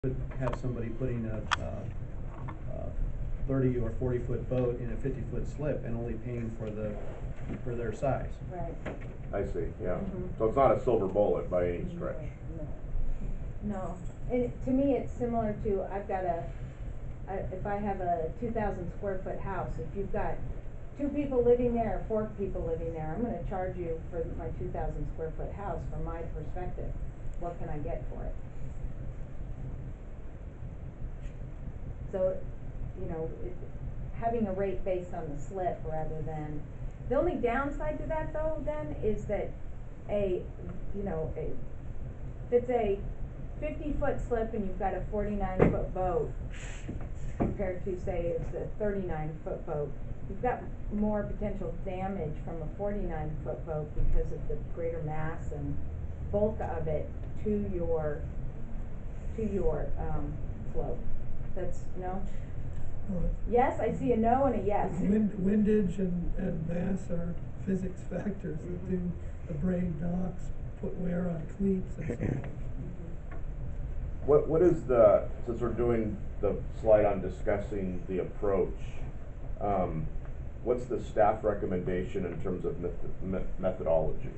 Could have somebody putting a 30 or 40-foot boat in a 50-foot slip and only paying for their size. Right. I see, yeah. So it's not a silver bullet by any stretch. No. And to me, it's similar to, if I have a 2,000 square foot house, if you've got 2 people living there or 4 people living there, I'm gonna charge you for my 2,000 square foot house from my perspective. What can I get for it? So, having a rate based on the slip rather than, the only downside to that though then is that if it's a 50-foot slip and you've got a 49-foot boat compared to say it's a 39-foot boat, you've got more potential damage from a 49-foot boat because of the greater mass and bulk of it to your float. That's no? Yes, I see a no and a yes. Windage and mass are physics factors that do abrade docks, put wear on cleats and so on. What is the, since we're doing the slide on discussing the approach, what's the staff recommendation in terms of methodology?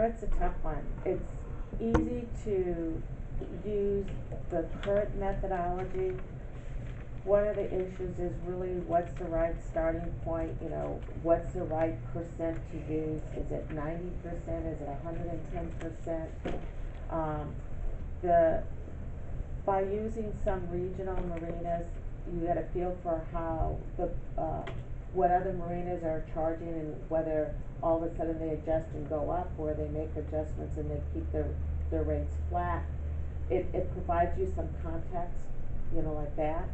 It's a tough one. It's easy to use the current methodology. One of the issues is really what's the right starting point, what's the right percent to use? Is it 90%? Is it 110%? By using some regional marinas, you get a feel for how what other marinas are charging and whether all of a sudden they adjust and go up, or they make adjustments and they keep their rates flat. It provides you some context, like that.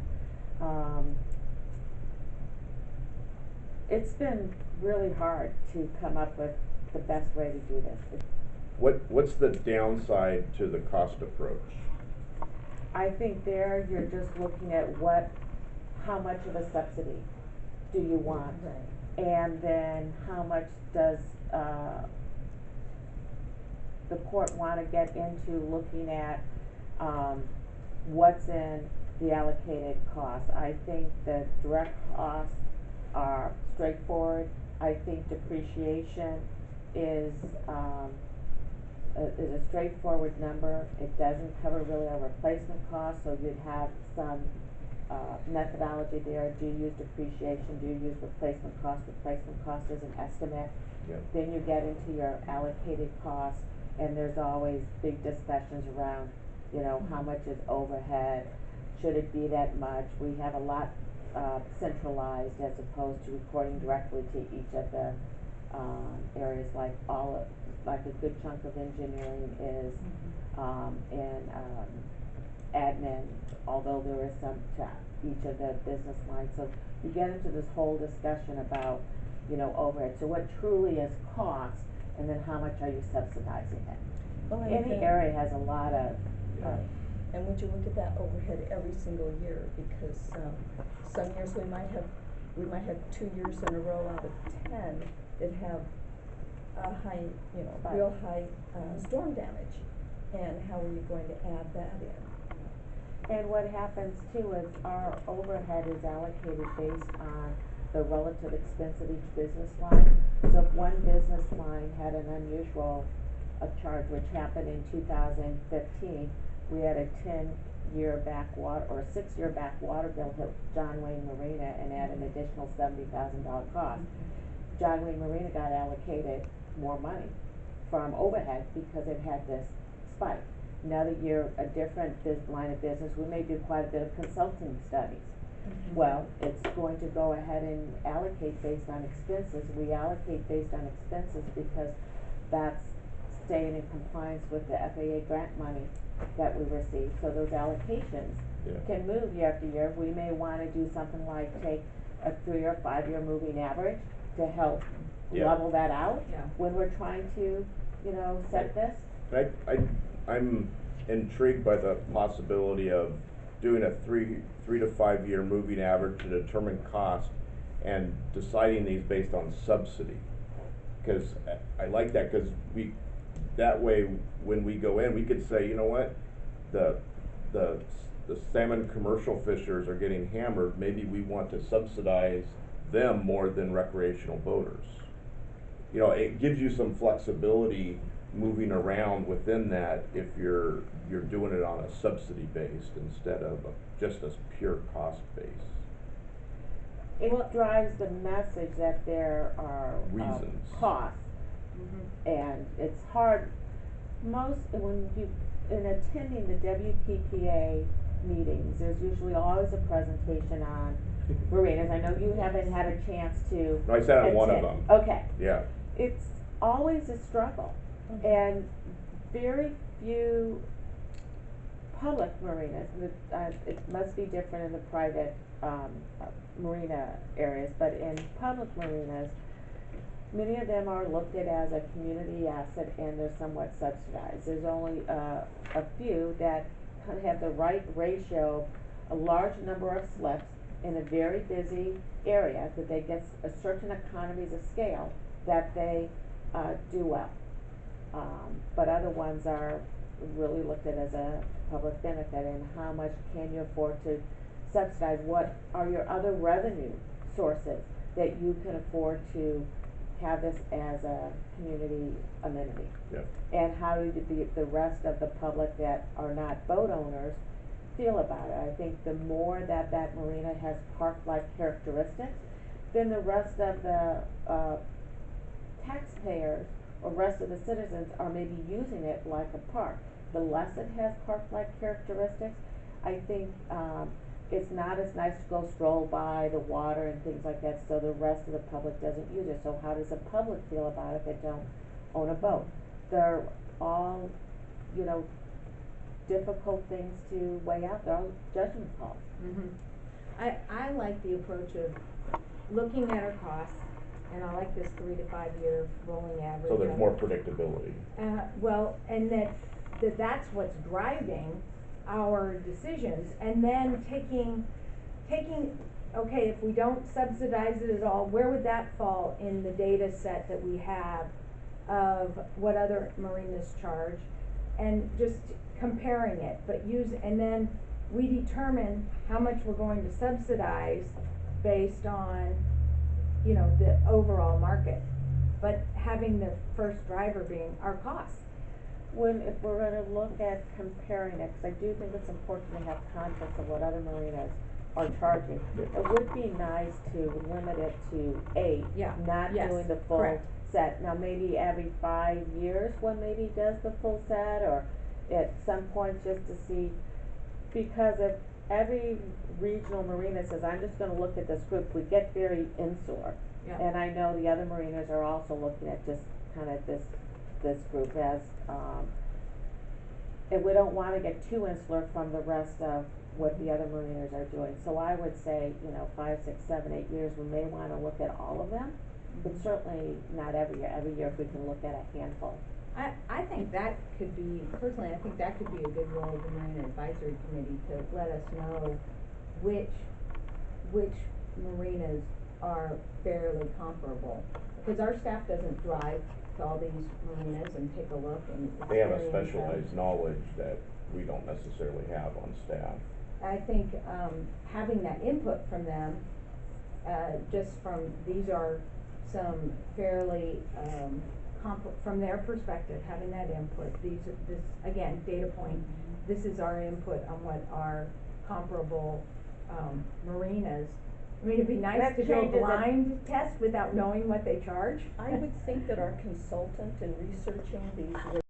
It's been really hard to come up with the best way to do this. What's the downside to the cost approach? I think there you're just looking at how much of a subsidy do you want? Right. And then how much does the court want to get into looking at what's in the allocated costs? I think the direct costs are straightforward. I think depreciation is a straightforward number. It doesn't cover really our replacement costs, so you'd have some methodology there. Do you use depreciation? Do you use replacement cost? Replacement cost is an estimate. Yep. Then you get into your allocated costs, and there's always big discussions around, how much is overhead? Should it be that much? We have a lot centralized as opposed to reporting directly to each of the areas, like a good chunk of engineering is in admin, although there is some to each of the business lines. So you get into this whole discussion about, overhead. So what truly is cost, and then how much are you subsidizing it? Well, any area has a lot of and would you look at that overhead every single year? Because some years we might have 2 years in a row out of 10 that have a high, real high storm damage. And how are you going to add that in? And what happens too is our overhead is allocated based on the relative expense of each business line. So if one business line had an unusual charge, which happened in 2015, we had a 10-year backwater or 6-year backwater bill hit John Wayne Marina and add an additional $70,000 cost. John Wayne Marina got allocated more money from overhead because it had this spike. Another year, a different line of business, we may do quite a bit of consulting studies. Well, it's going to go ahead and allocate based on expenses. We allocate based on expenses because that's staying in compliance with the FAA grant money that we receive. So those allocations can move year after year. We may want to do something like take a 3 or 5 year moving average to help level that out when we're trying to, set this. I'm intrigued by the possibility of doing a 3 to 5 year moving average to determine cost and deciding these based on subsidy. cause I like that, cause that way, when we go in, we could say, you know what? The salmon commercial fishers are getting hammered, maybe we want to subsidize them more than recreational boaters. You know, it gives you some flexibility moving around within that if you're doing it on a subsidy based instead of just a pure cost base. It drives the message that there are Reasons. Costs, and it's hard. When you in attending the WPPA meetings, there's usually always a presentation on marinas. I know you haven't had a chance to. No, I sat on one of attend. them. Okay. Yeah. It's always a struggle, and very few public marinas. It must be different in the private marina areas, but in public marinas, many of them are looked at as a community asset and they're somewhat subsidized. There's only a few that kind of have the right ratio, a large number of slips in a very busy area, that they get a certain economies of scale that they do well. But other ones are really looked at as a public benefit, and how much can you afford to subsidize? What are your other revenue sources that you can afford to have this as a community amenity? Yeah. And how do the rest of the public that are not boat owners feel about it? I think the more that marina has park-like characteristics, then the rest of the taxpayers or rest of the citizens are maybe using it like a park. The less it has park-like characteristics, I think it's not as nice to go stroll by the water and things like that, so the rest of the public doesn't use it. So how does the public feel about it that don't own a boat? They're all, difficult things to weigh out. They're all judgment calls. I like the approach of looking at our costs, and I like this 3 to 5 year rolling average. So there's more predictability. Well, and that's what's driving our decisions, and then taking, okay, if we don't subsidize it at all, where would that fall in the data set that we have of what other marinas charge, and just comparing it, and then we determine how much we're going to subsidize based on, the overall market, but having the first driver being our costs. If we're gonna look at comparing it, 'cause I do think it's important to have context of what other marinas are charging. It would be nice to limit it to 8, not Yes, doing the full correct. set. Now, maybe every 5 years, one maybe does the full set, or at some point just to see, because if every regional marina says, I'm just gonna look at this group, we get very insular. Yeah. And I know the other marinas are also looking at just kind of this group as, and we don't wanna get too insular from the rest of what the other marinas are doing. So I would say, 5, 6, 7, 8 years, we may wanna look at all of them, but certainly not every year. Every year, if we can look at a handful. I think that could be, personally, I think that could be a good role of the Marina Advisory Committee to let us know which marinas are fairly comparable. Because our staff doesn't drive to all these marinas and take a look and They have a experience them. specialized knowledge that we don't necessarily have on staff. I think, having that input from them, just from, these are some fairly, from their perspective, having that input, this, again, data point, this is our input on what are comparable, marinas. I mean, it'd be nice That to go changes it. blind test without knowing what they charge. I would think that our consultant in researching these